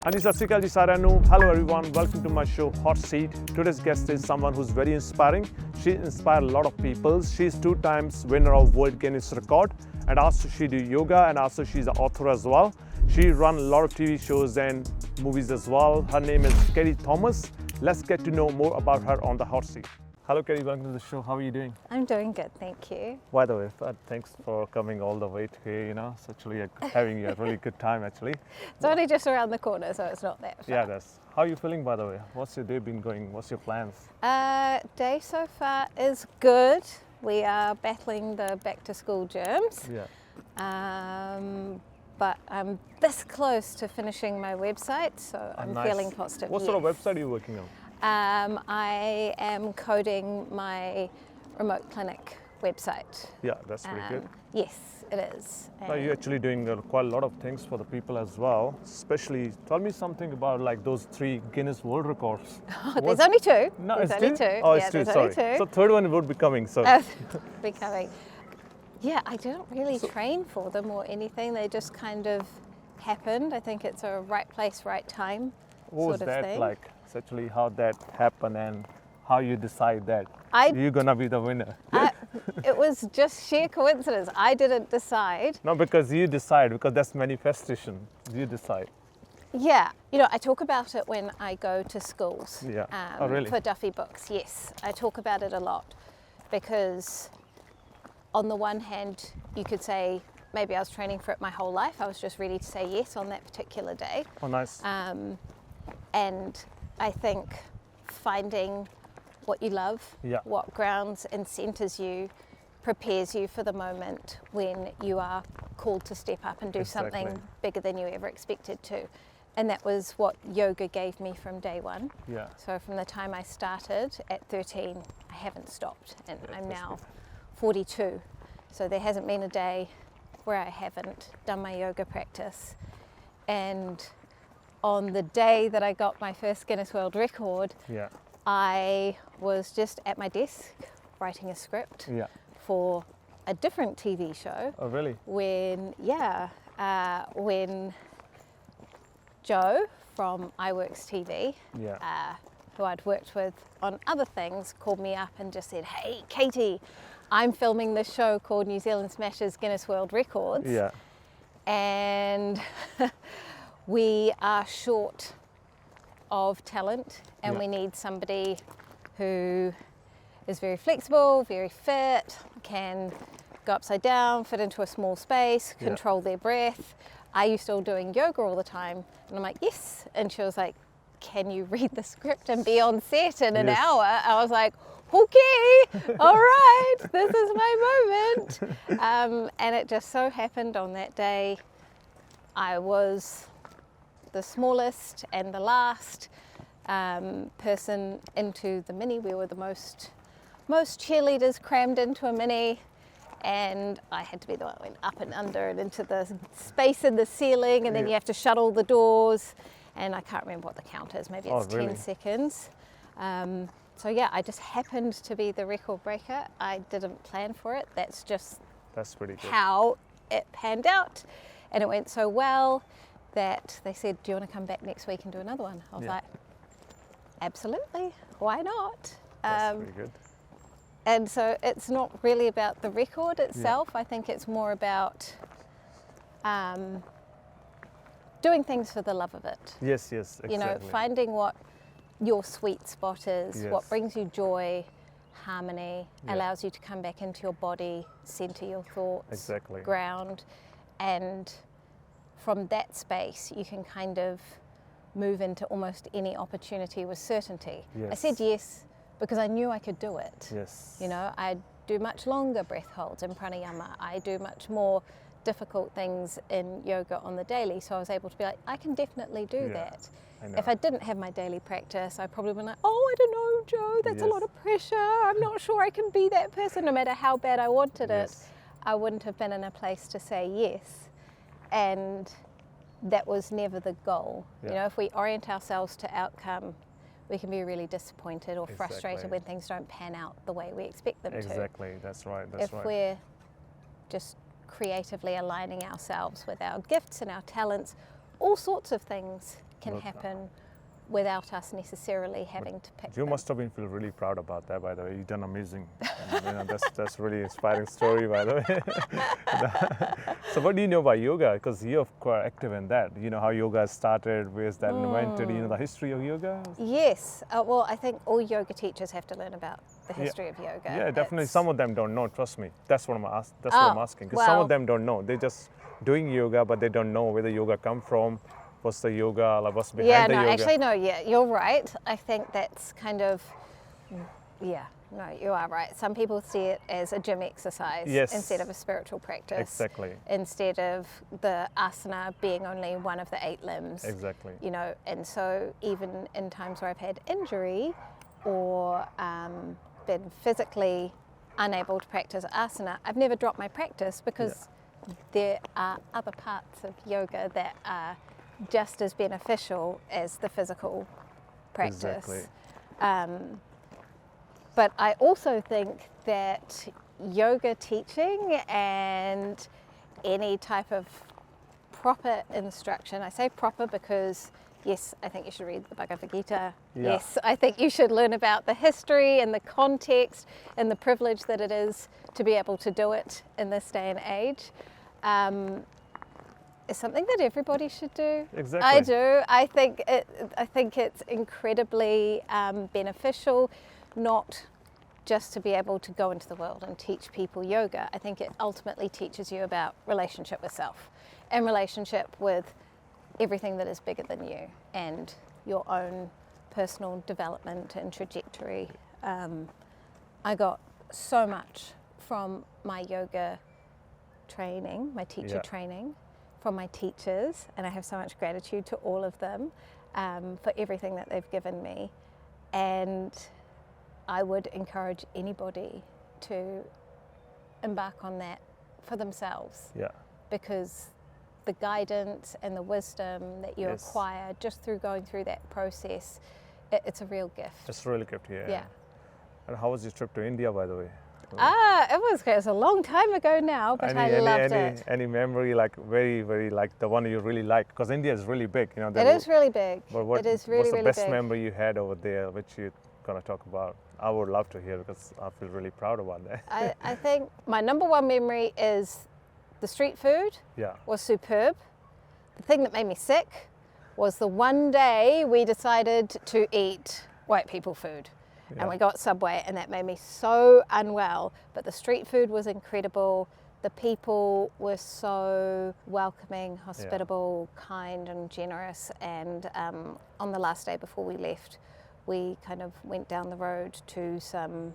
ਹਾਂਜੀ ਸਤਿ ਸ਼੍ਰੀ ਅਕਾਲ ਜੀ ਸਾਰਿਆਂ ਨੂੰ Hello everyone, welcome to my show Hot Seat. Today's guest is someone who's very inspiring. She inspired a lot of people. She's 2 times winner of World Guinness Record, and also she do yoga, and also she's an author as well. She run a lot of TV shows and movies as well. Her name is Katy Thomas. Let's get to know more about her on the Hot Seat. Hello Katy, welcome to the show. How are you doing? I'm doing good, thank you. By the way, thanks for coming all the way to here, It's actually having a really good time actually. It's only just around the corner, so it's not that far. Yeah, that's. How are you feeling by the way? What's your day been going? What's your plans? Day so far is good. We are battling the back to school germs. Yeah. But I'm this close to finishing my website, so I'm Nice. feeling positive. What sort of website are you working on? I am coding my remote clinic website. Yeah, that's pretty good. Yes, it is. Now you're actually doing quite a lot of things for the people as well. Especially, tell me something about like those 3 Guinness World Records. There's only 2. No, there's it's only 2. Oh, yeah, it's 2. there's Sorry. only 2. So third one would be coming. So Becoming. Yeah, I didn't really train for them or anything. They just kind of happened. I think it's a right place, right time what was sort of that thing. like? Essentially, how that happened and how you decide that you're gonna be the winner. It was just sheer coincidence. I didn't decide. No, because you decide, because that's manifestation. You decide. Yeah, I talk about it when I go to schools. Yeah. Oh, really? For Duffy books, yes. I talk about it a lot because on the one hand, you could say maybe I was training for it my whole life. I was just ready to say yes on that particular day. Oh, nice. And I think finding what you love, Yeah. what grounds and centres you, prepares you for the moment when you are called to step up and do something bigger than you ever expected to. And that was what yoga gave me from day one. Yeah. So from the time I started at 13, I haven't stopped, and Yeah, I'm that's now good. 42. So there hasn't been a day where I haven't done my yoga practice. And on the day that I got my first Guinness World Record, Yeah. I was just at my desk writing a script Yeah. for a different TV show. Oh, really? When Joe from iWorks TV, Yeah. who I'd worked with on other things, called me up and just said, "Hey, Katy, I'm filming this show called New Zealand Smashes Guinness World Records." Yeah. And we are short of talent, and Yeah. we need somebody who is very flexible, very fit, can go upside down, fit into a small space, control their breath. I used to all doing yoga all the time, and I'm like, yes. And she was like, can you read the script and be on set in an hour? I was like, okay, all right, this is my moment. And it just so happened on that day, I was the smallest and the last person into the mini. We were the most cheerleaders crammed into a mini, and I had to be the one that went up and under and into the space in the ceiling, and then you have to shut all the doors, and I can't remember what the count is, maybe it's 10 seconds. So yeah, I just happened to be the record breaker. I didn't plan for it. That's pretty good. How it panned out, and it went so well that they said, "Do you want to come back next week and do another one?" I was like, "Absolutely, why not?" That's pretty good. And so it's not really about the record itself. I think it's more about doing things for the love of it. Yes, exactly. Finding what your sweet spot is, Yes. what brings you joy, harmony, allows you to come back into your body, center your thoughts, Exactly. ground, and from that space you can kind of move into almost any opportunity with certainty. Yes. I said yes because I knew I could do it. Yes. I do much longer breath holds in pranayama. I do much more difficult things in yoga on the daily, so I was able to be like, I can definitely do that. I know. If I didn't have my daily practice, I probably would be like, oh, I don't know, Joe, that's a lot of pressure. I'm not sure I can be that person. No matter how bad I wanted it, I wouldn't have been in a place to say yes. And that was never the goal. If we orient ourselves to outcome, we can be really disappointed or frustrated when things don't pan out the way we expect them to. Exactly, that's right. If we're just creatively aligning ourselves with our gifts and our talents, all sorts of things can Not- happen without us necessarily having to pick You them. must have been feel really proud about that, by the way. You've done amazing. That's really inspiring story, by the way. So what do you know about yoga? Because you're quite active in that. You know how yoga started, where's that invented, you know, the history of yoga? Yes, well, I think all yoga teachers have to learn about the history of yoga. Yeah, definitely. It's- Some of them don't know, trust me. That's what I'm asking. Because some well- of them don't know. They're just doing yoga, but they don't know where the yoga come from, what's the yoga, like what's behind Yeah, the no, yoga. actually, no, yeah, you're right. I think that's kind of, yeah, no, you are right. Some people see it as a gym exercise Yes. instead of a spiritual practice. Exactly. Instead of the asana being only one of the 8 limbs. Exactly. You know, and so even in times where I've had injury or been physically unable to practice asana, I've never dropped my practice because there are other parts of yoga that are just as beneficial as the physical practice. Exactly. But I also think that yoga teaching and any type of proper instruction, I say proper because yes, I think you should read the Bhagavad Gita. Yeah. Yes, I think you should learn about the history and the context and the privilege that it is to be able to do it in this day and age. Is something that everybody should do. Exactly. I do. I think it's incredibly beneficial, not just to be able to go into the world and teach people yoga. I think it ultimately teaches you about relationship with self and relationship with everything that is bigger than you and your own personal development and trajectory. I got so much from my yoga training, my teacher training, from my teachers, and I have so much gratitude to all of them for everything that they've given me. And I would encourage anybody to embark on that for themselves, Yeah. because the guidance and the wisdom that you acquire just through going through that process, it's a real gift. It's really good here. Yeah. And how was your trip to India, by the way? It was great. It was a long time ago now, but I loved it. Any memory, like very, very, like the one you really like? Because India is really big, you know. It is really big. But what, it is really, what's the really best big. memory you had over there, which you're gonna talk about? I would love to hear because I feel really proud about that. I think my number one memory is the street food Yeah. was superb. The thing that made me sick was the one day we decided to eat white people food. Yeah. And we got Subway, and that made me so unwell. But the street food was incredible. The people were so welcoming, hospitable, kind and generous. And on the last day before we left, we kind of went down the road to some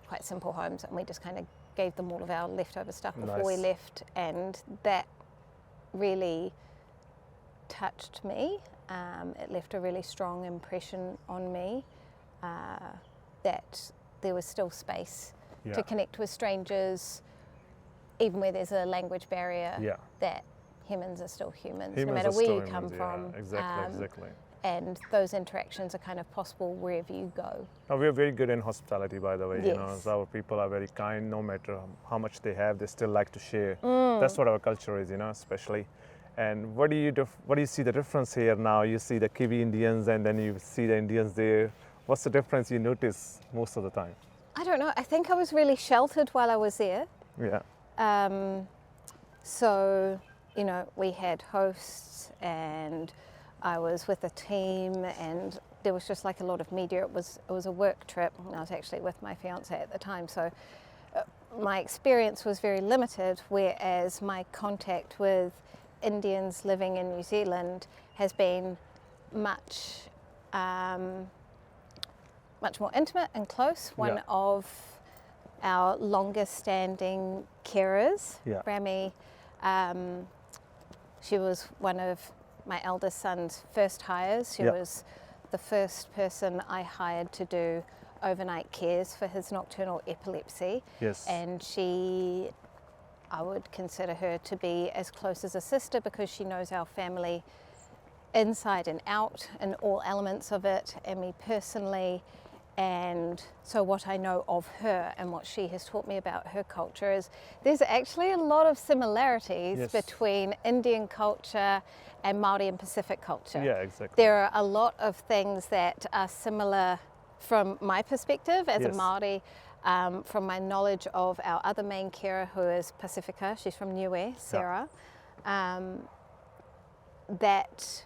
quite simple homes, and we just kind of gave them all of our leftover stuff before we Nice. left. And that really touched me. It left a really strong impression on me that there was still space Yeah. to connect with strangers, even where there's a language barrier, Yeah. that humans are still humans, no Humans matter are where still you come humans, from. Yeah. Exactly. Exactly. And those interactions are kind of possible wherever you go. Now, we're very good in hospitality, by the way. You know, Yes. so our people are very kind. No matter how much they have, they still like to share. That's what our culture is, you know, especially. And what do you see the difference here now? You see the Kiwi Indians, and then you see the Indians there. What's the difference you notice most of the time? I don't know. I think I was really sheltered while I was there. Yeah. So, you know, we had hosts and I was with a team, and there was just like a lot of media. It was a work trip, and I was actually with my fiance at the time. So my experience was very limited, whereas my contact with Indians living in New Zealand has been much more intimate and close. One of our longest standing carers, Rami, she was one of my eldest son's first hires. She was the first person I hired to do overnight cares for his nocturnal epilepsy. Yes. And I would consider her to be as close as a sister, because she knows our family inside and out and all elements of it, and me personally. And so what I know of her and what she has taught me about her culture is there's actually a lot of similarities Yes. between Indian culture and Māori and Pacific culture. Yeah, exactly. There are a lot of things that are similar from my perspective as a Yes. Māori, from my knowledge of our other main carer who is Pacifica, she's from Niue, Sarah, that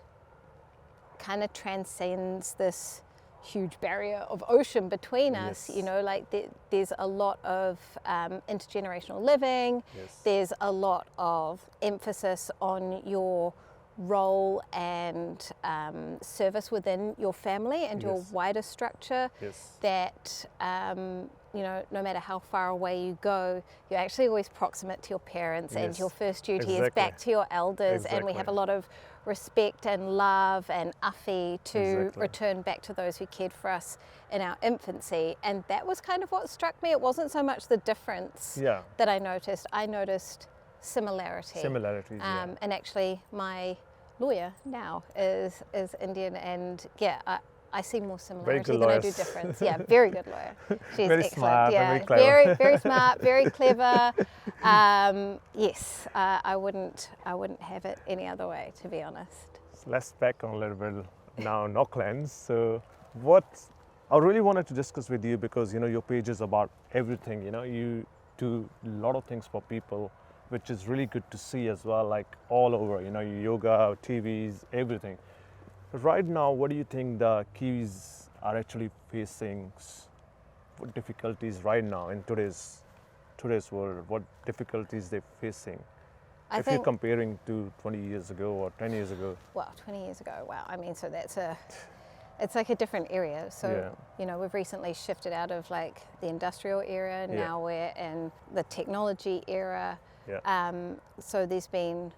kind of transcends this huge barrier of ocean between us. Yes. You know, like there's a lot of intergenerational living. Yes. There's a lot of emphasis on your role and service within your family and your Yes. wider structure. Yes. That you know, no matter how far away you go, you're actually always proximate to your parents, and Yes. your first duty is Exactly. back to your elders. And we have a Exactly. lot of respect and love and afi to Exactly. return back to those who cared for us in our infancy. And that was kind of what struck me. It wasn't so much the difference Yeah. that I noticed similarity. Similarities. Yeah. And actually my lawyer now is Indian, and yeah, I see more similarity good than I do lawyers. difference. Yeah, very good lawyer. She's Very excellent. smart and Yeah, very clever. very smart, very clever. Yes, I wouldn't have it any other way, to be honest. So let's back on a little bit now, Auckland. So what I really wanted to discuss with you, because you know your page is about everything. You know, you do a lot of things for people, which is really good to see as well, like all over. You know, yoga, TVs, everything. But right now, what do you think the Kiwis are actually facing? What difficulties right now in today's world? What difficulties they're facing? I If you're think, comparing to 20 years ago or 10 years ago. well, 20 years ago, wow. I mean, so it's like a different area. So, Yeah. you know, we've recently shifted out of like the industrial era. Yeah. Now we're in the technology era. Yeah. So there's been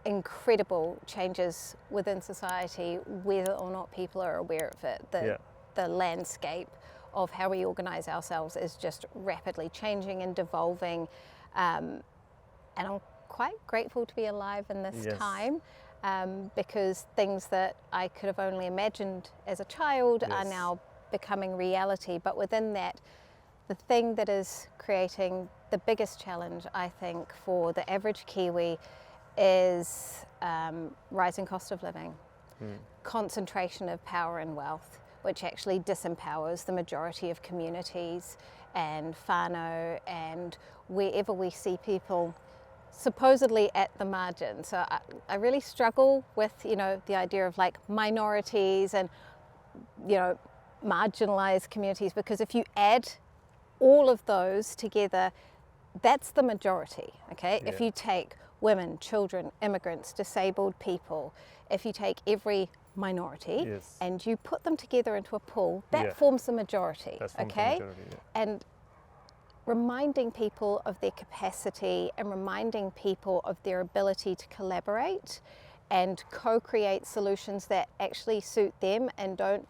incredible changes within society, whether or not people are aware of it. Yeah. The landscape of how we organise ourselves is just rapidly changing and devolving. And I'm quite grateful to be alive in this Yes. time, because things that I could have only imagined as a child are Yes. now becoming reality. But within that, the thing that is creating the biggest challenge, I think, for the average Kiwi is rising cost of living, concentration of power and wealth, which actually disempowers the majority of communities and whānau and wherever we see people supposedly at the margin. So I really struggle with, you know, the idea of like minorities and, you know, marginalized communities, because if you add all of those together, that's the majority, okay? If Yeah. you take women, children, immigrants, disabled people, if you take every minority Yes. and you put them together into a pool, that Yeah. forms the majority, That's from the okay? majority, yeah. And reminding people of their capacity and reminding people of their ability to collaborate and co-create solutions that actually suit them and don't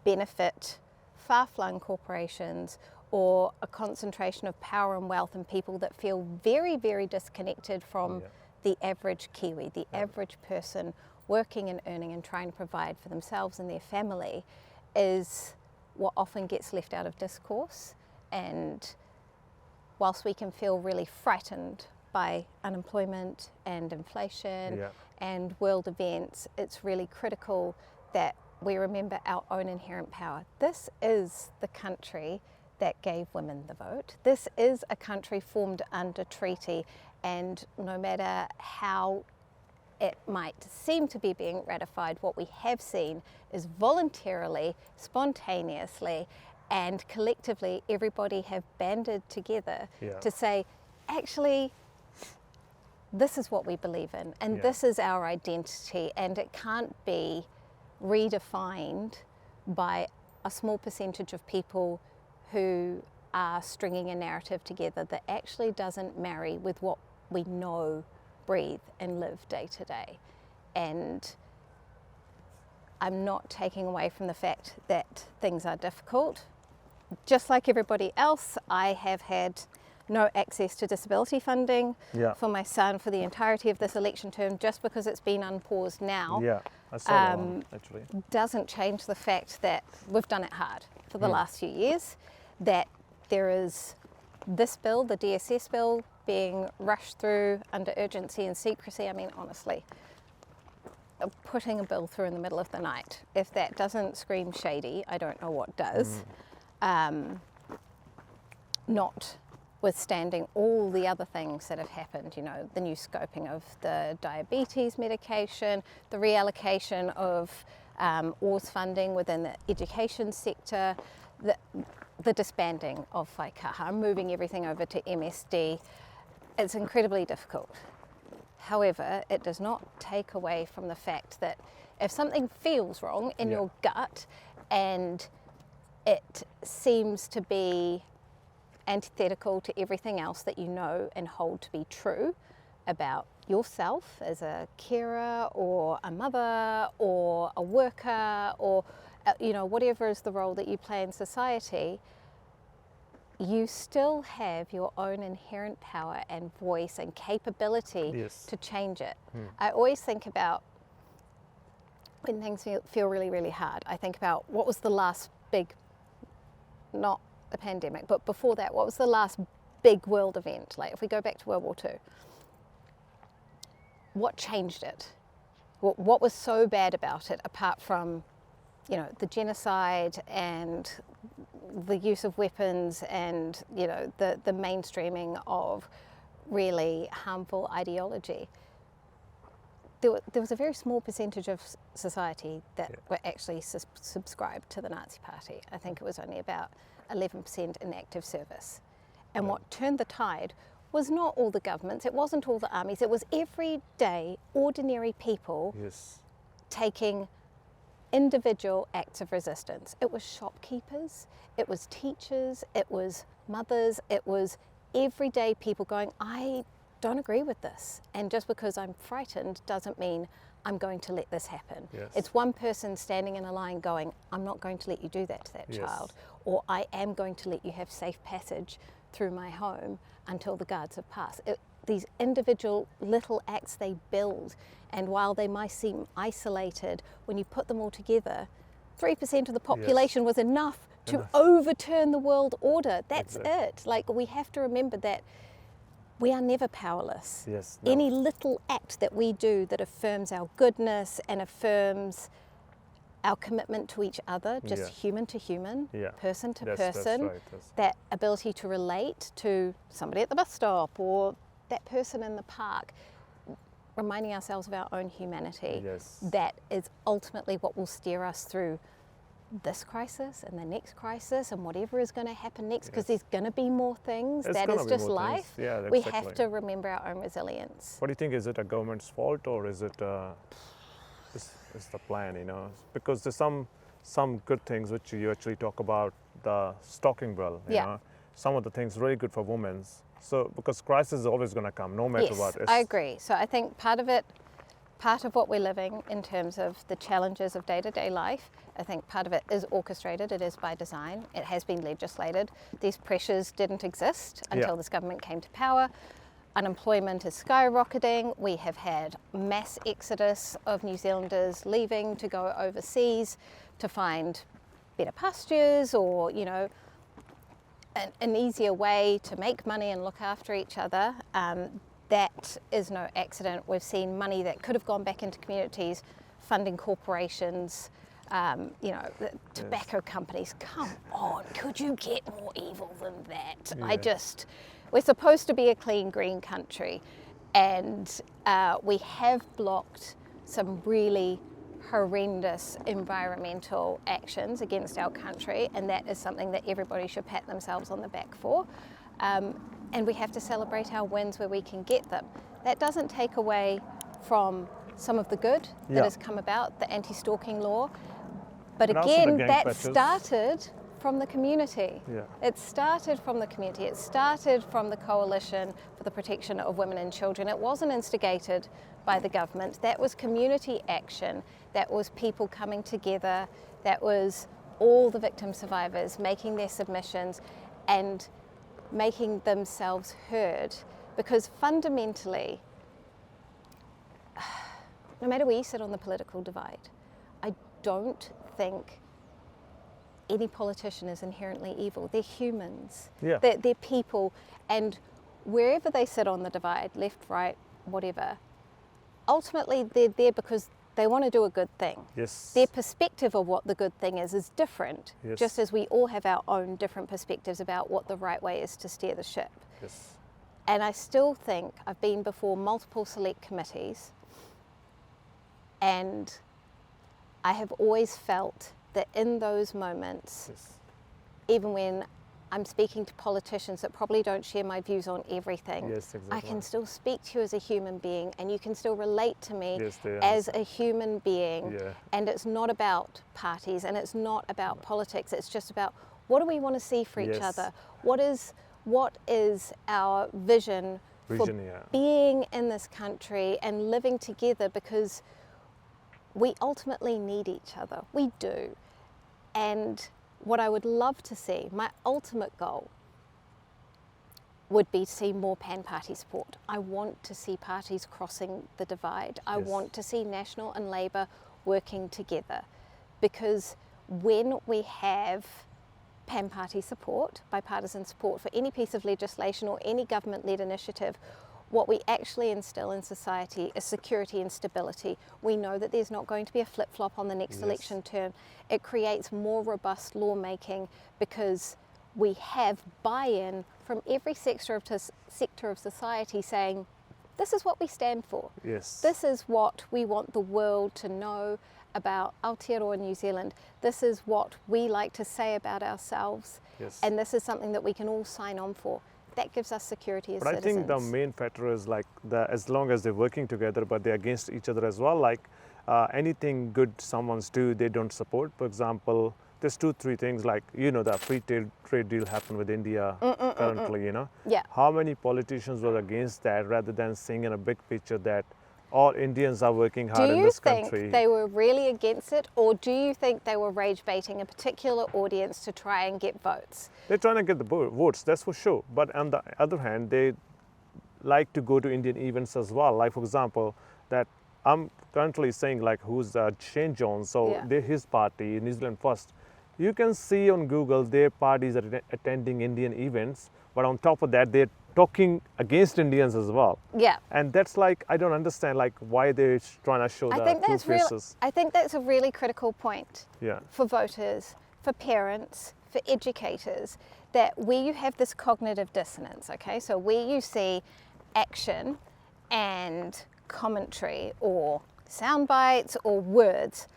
benefit far-flung corporations or a concentration of power and wealth and people that feel very, very disconnected from Yeah. the average Kiwi, the average person working and earning and trying to provide for themselves and their family, is what often gets left out of discourse. And whilst we can feel really frightened by unemployment and inflation Yeah. and world events, it's really critical that we remember our own inherent power. This is the country that gave women the vote. This is a country formed under treaty, and no matter how it might seem to be being ratified, what we have seen is voluntarily, spontaneously, and collectively everybody have banded together Yeah. to say, actually, this is what we believe in, and Yeah. this is our identity, and it can't be redefined by a small percentage of people who are stringing a narrative together that actually doesn't marry with what we know, breathe and live day to day. And I'm not taking away from the fact that things are difficult. Just like everybody else, I have had no access to disability funding Yeah. for my son for the entirety of this election term. Just because it's been unpaused now Yeah, I saw that one, actually. doesn't change the fact that we've done it hard. for the last few years, that there is this bill, the DSS bill, being rushed through under urgency and secrecy. I mean, honestly, putting a bill through in the middle of the night, if that doesn't scream shady, I don't know what does. Notwithstanding all the other things that have happened, you know, the new scoping of the diabetes medication, the reallocation of ORS funding within the education sector, the disbanding of Whaikaha, moving everything over to MSD. It's incredibly difficult. However, it does not take away from the fact that if something feels wrong in your gut and it seems to be antithetical to everything else that you know and hold to be true about yourself as a carer or a mother or a worker or you know, whatever is the role that you play in society, you still have your own inherent power and voice and capability to change it. I always think about when things feel really, really hard, I think about what was the last big, not the pandemic, but before that, what was the last big world event? Like if we go back to World War II, what changed it? What was so bad about it apart from, you know, the genocide and the use of weapons and, you know, the mainstreaming of really harmful ideology? There was a very small percentage of society that were actually subscribed to the Nazi Party. I think it was only about 11% in active service. And what turned the tide was not all the governments, it wasn't all the armies, it was everyday, ordinary people taking individual acts of resistance. It was shopkeepers, it was teachers, it was mothers, it was everyday people going, I don't agree with this. And just because I'm frightened doesn't mean I'm going to let this happen. It's one person standing in a line going, I'm not going to let you do that to that child, or I am going to let you have safe passage through my home until the guards have passed. These individual little acts they build, and while they might seem isolated, when you put them all together, 3% of the population was enough to overturn the world order. That's it. Like, we have to remember that we are never powerless. Any little act that we do that affirms our goodness and affirms our commitment to each other, just human to human, person to person, that ability to relate to somebody at the bus stop or that person in the park, reminding ourselves of our own humanity, that is ultimately what will steer us through this crisis and the next crisis and whatever is going to happen next, because there's going to be more things. That is just life. We have to remember our own resilience. What do you think? Is it a government's fault, or is it is the plan, you know? Because there's some good things which you actually talk about, the stocking bill, you know? Some of the things really good for women. So because crisis is always going to come, no matter what. I agree. So I think part of what we're living in terms of the challenges of day-to-day life, I think part of it is orchestrated, it is by design, it has been legislated. These pressures didn't exist until this government came to power. Unemployment is skyrocketing. We have had mass exodus of New Zealanders leaving to go overseas to find better pastures or, you know, an easier way to make money and look after each other. That is no accident. We've seen money that could have gone back into communities, funding corporations, you know, the tobacco companies. Come on, could you get more evil than that? We're supposed to be a clean, green country, and we have blocked some really horrendous environmental actions against our country, and that is something that everybody should pat themselves on the back for. And we have to celebrate our wins where we can get them. That doesn't take away from some of the good that has come about, the anti-stalking law. But again, that started from the community. It started from the community. It started from the Coalition for the Protection of Women and Children. It wasn't instigated by the government. That was community action. That was people coming together. That was all the victim survivors making their submissions and making themselves heard, because fundamentally, no matter where you sit on the political divide, I don't think any politician is inherently evil. They're humans. Yeah. They're people, and wherever they sit on the divide, left, right, whatever, ultimately they're there because they want to do a good thing. Yes. Their perspective of what the good thing is different, Yes. just as we all have our own different perspectives about what the right way is to steer the ship. Yes. And I still think I've been before multiple select committees, and I have always felt that in those moments, Yes. even when I'm speaking to politicians that probably don't share my views on everything, Yes, exactly. I can still speak to you as a human being, and you can still relate to me Yes, they as understand. a human being. Yeah. And it's not about parties, and it's not about politics. It's just about, what do we want to see for each Yes. other? What is our vision for Vision, yeah. being in this country and living together, because we ultimately need each other. We do. And what I would love to see, my ultimate goal, would be to see more pan-party support. I want to see parties crossing the divide. I Yes. want to see National and Labour working together, because when we have pan-party support, bipartisan support for any piece of legislation or any government-led initiative, what we actually instill in society is security and stability. We know that there's not going to be a flip-flop on the next Yes. election term. It creates more robust lawmaking because we have buy-in from every sector of society saying, this is what we stand for. Yes. This is what we want the world to know about Aotearoa New Zealand. This is what we like to say about ourselves. Yes. And this is something that we can all sign on for. That gives us security as But I citizens. think the main factor is like as long as they're working together, but they're against each other as well. Like anything good someone's do, they don't support. For example, there's 2-3 things like, the free trade deal happened with India currently, Yeah. How many politicians were against that rather than seeing in a big picture that all Indians are working hard Do in you this think country? they were really against it, or do you think they were rage baiting a particular audience to try and get votes? They're trying to get the votes, that's for sure. But on the other hand, they like to go to Indian events as well. Like, for example, that I'm currently saying, like, who's Shane Jones, so Yeah. his party, New Zealand First. You can see on Google their parties are attending Indian events, but on top of that, they're talking against Indians as well. Yeah. And that's like, I don't understand, like, why they're trying to show I the think two that's faces. I think that's a really critical point Yeah. for voters, for parents, for educators, that where you have this cognitive dissonance, okay, so where you see action and commentary or sound bites or words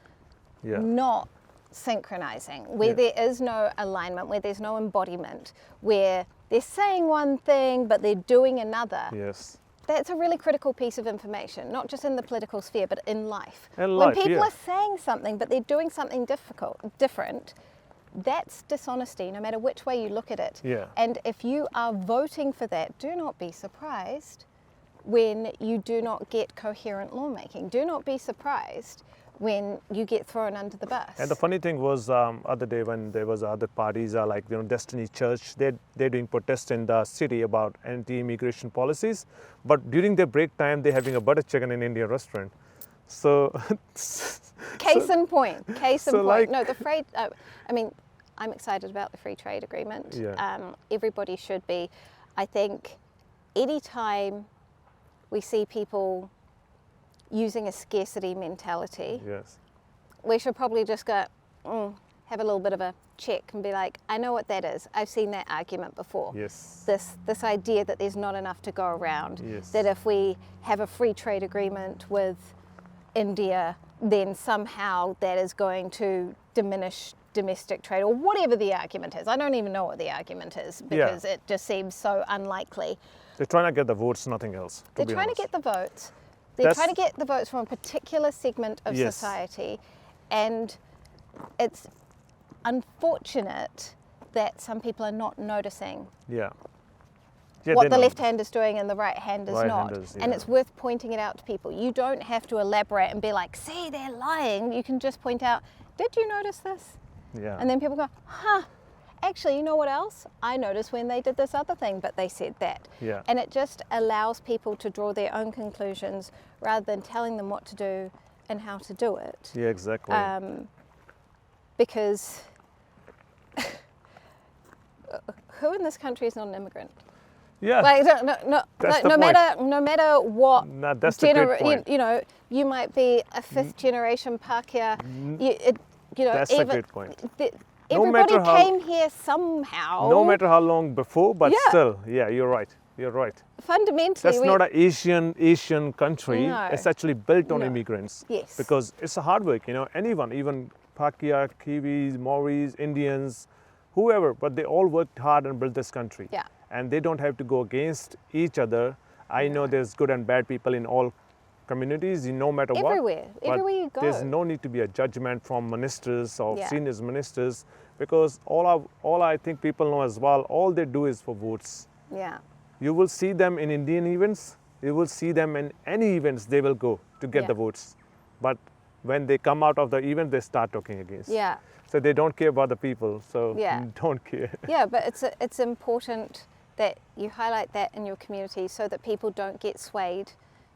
Yeah. not synchronizing, where Yeah. there is no alignment, where there's no embodiment, where they're saying one thing but they're doing another. Yes. That's a really critical piece of information, not just in the political sphere, but in life. In when life, people yeah. are saying something, but they're doing something different, that's dishonesty, no matter which way you look at it. Yeah. And if you are voting for that, do not be surprised when you do not get coherent lawmaking. Do not be surprised when you get thrown under the bus. And the funny thing was, other day when there was other parties, like Destiny Church, they're doing protests in the city about anti-immigration policies, but during their break time, they're having a butter chicken in Indian restaurant. So, Case in point. Case in so point. like- No, I'm excited about the free trade agreement. Yeah. Everybody should be. I think anytime we see people using a scarcity mentality, yes, we should probably just go, have a little bit of a check and be like, I know what that is. I've seen that argument before. yes, This idea that there's not enough to go around, Yes. that if we have a free trade agreement with India, then somehow that is going to diminish domestic trade, or whatever the argument is. I don't even know what the argument is because it just seems so unlikely. they're trying to get the votes, nothing else. They're be trying honest. to get the votes. They're trying to That's- get the votes from a particular segment of Yes. society, and it's unfortunate that some people are not noticing Yeah. what they the know. left hand is doing and the right hand is not. Right-handers, And yeah. it's worth pointing it out to people. You don't have to elaborate and be like, see, they're lying. You can just point out, did you notice this? Yeah. And then people go, actually, you know what else? I noticed when they did this other thing, but they said that. Yeah. And it just allows people to draw their own conclusions rather than telling them what to do and how to do it. yeah, exactly. Because who in this country is not an immigrant? Yeah. Like, That's no the point. no matter what No, that's the great point. you know, you might be a fifth generation Pākehā. You know, That's a great point. No everybody matter how- came here somehow. No matter how long before, but Yeah. still, yeah, you're right. You're right. Fundamentally, That's not an Asian country. No. It's actually built on No. immigrants. Yes. Because it's a hard work, you know, anyone, even Pākehā, Kiwis, Maoris, Indians, whoever, but they all worked hard and built this country. Yeah. And they don't have to go against each other. I know there's good and bad people in all communities, no matter what. Everywhere you go. There's no need to be a judgment from ministers or Yeah. senior ministers, because all I think people know as well, all they do is for votes. Yeah. You will see them in Indian events, you will see them in any events, they will go to get Yeah. the votes. But when they come out of the event, they start talking against. Yeah. So they don't care about the people, so Yeah. don't care. Yeah, but it's important that you highlight that in your community so that people don't get swayed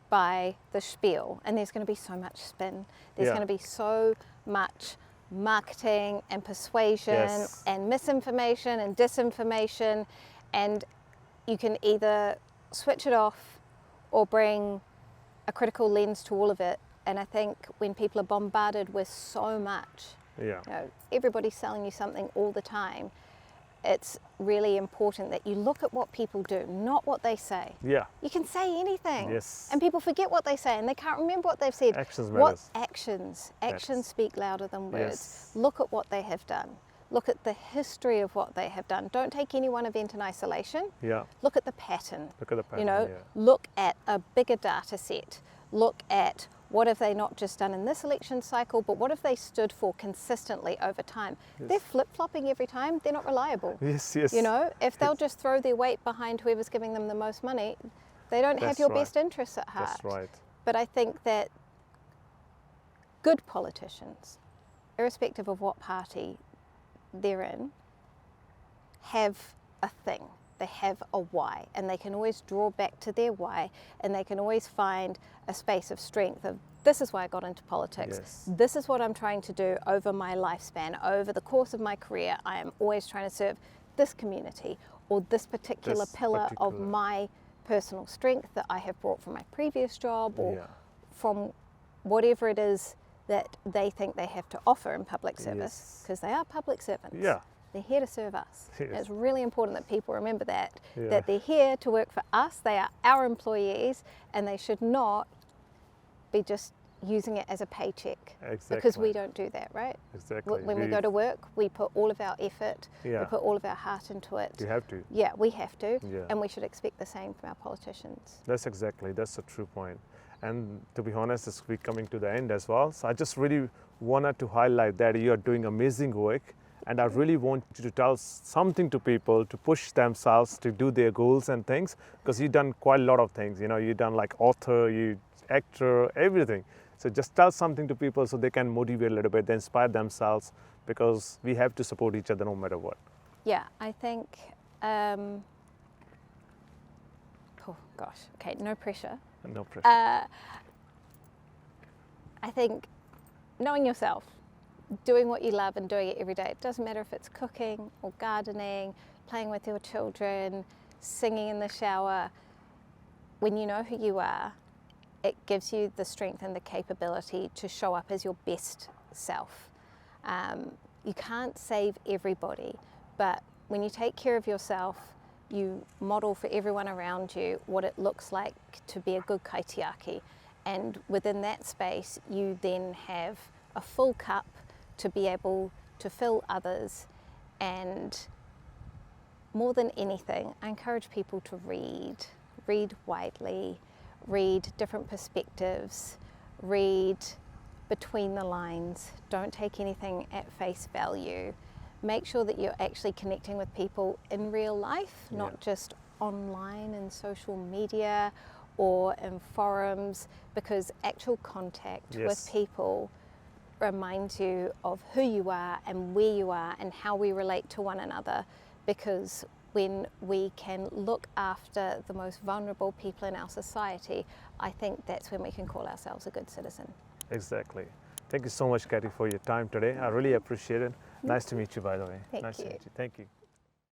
by the spiel. And there's going to be so much spin. There's Yeah. going to be so much marketing and persuasion Yes. and misinformation and disinformation, and you can either switch it off or bring a critical lens to all of it. And I think when people are bombarded with so much, Yeah. you know, everybody's selling you something all the time, it's really important that you look at what people do, not what they say. Yeah. You can say anything, Yes. and people forget what they say and they can't remember what they've said. Actions What matters. actions? Yes. Actions speak louder than words. Yes. Look at what they have done. Look at the history of what they have done. Don't take any one event in isolation. Yeah. Look at the pattern. Look at the pattern. You know, yeah. look at a bigger data set. Look at what have they not just done in this election cycle, but what have they stood for consistently over time. They're flip-flopping every time. They're not reliable. Yes, yes. You know, if they'll just throw their weight behind whoever's giving them the most money, they don't have That's your right. best interests at heart. That's right. But I think that good politicians, irrespective of what party they're in, have a thing. They have a why, and they can always draw back to their why, and they can always find a space of strength of, this is why I got into politics. Yes. This is what I'm trying to do over my lifespan, over the course of my career. I am always trying to serve this community or this particular pillar of my personal strength that I have brought from my previous job or Yeah. from whatever it is that they think they have to offer in public service, Yes. because they are public servants. Yeah. They're here to serve us. Yes. It's really important that people remember that, Yeah. that they're here to work for us, they are our employees, and they should not be just using it as a paycheck. Exactly. Because we don't do that, right? Exactly. When we go to work, we put all of our effort, Yeah. we put all of our heart into it. You have to. Yeah, we have to, Yeah. and we should expect the same from our politicians. That's a true point. And to be honest, it's coming to the end as well. So I just really wanted to highlight that you are doing amazing work. And I really want you to tell something to people to push themselves to do their goals and things, because you've done quite a lot of things. You know, you've done like author, you actor, everything. So just tell something to people so they can motivate a little bit, they inspire themselves, because we have to support each other no matter what. Yeah, I think, oh gosh, okay, no pressure. No pressure. I think knowing yourself, doing what you love and doing it every day. It doesn't matter if it's cooking or gardening, playing with your children, singing in the shower. When you know who you are, it gives you the strength and the capability to show up as your best self. You can't save everybody, but when you take care of yourself, you model for everyone around you what it looks like to be a good kaitiaki. And within that space, you then have a full cup to be able to fill others. And more than anything, I encourage people to read widely, read different perspectives, read between the lines. Don't take anything at face value. Make sure that you're actually connecting with people in real life, not just online and social media or in forums, because actual contact with people reminds you of who you are and where you are and how we relate to one another. Because when we can look after the most vulnerable people in our society, I think that's when we can call ourselves a good citizen. Exactly. Thank you so much, Katy, for your time today. I really appreciate it. Nice to meet you, by the way. Thank Nice you. to meet you. Thank you.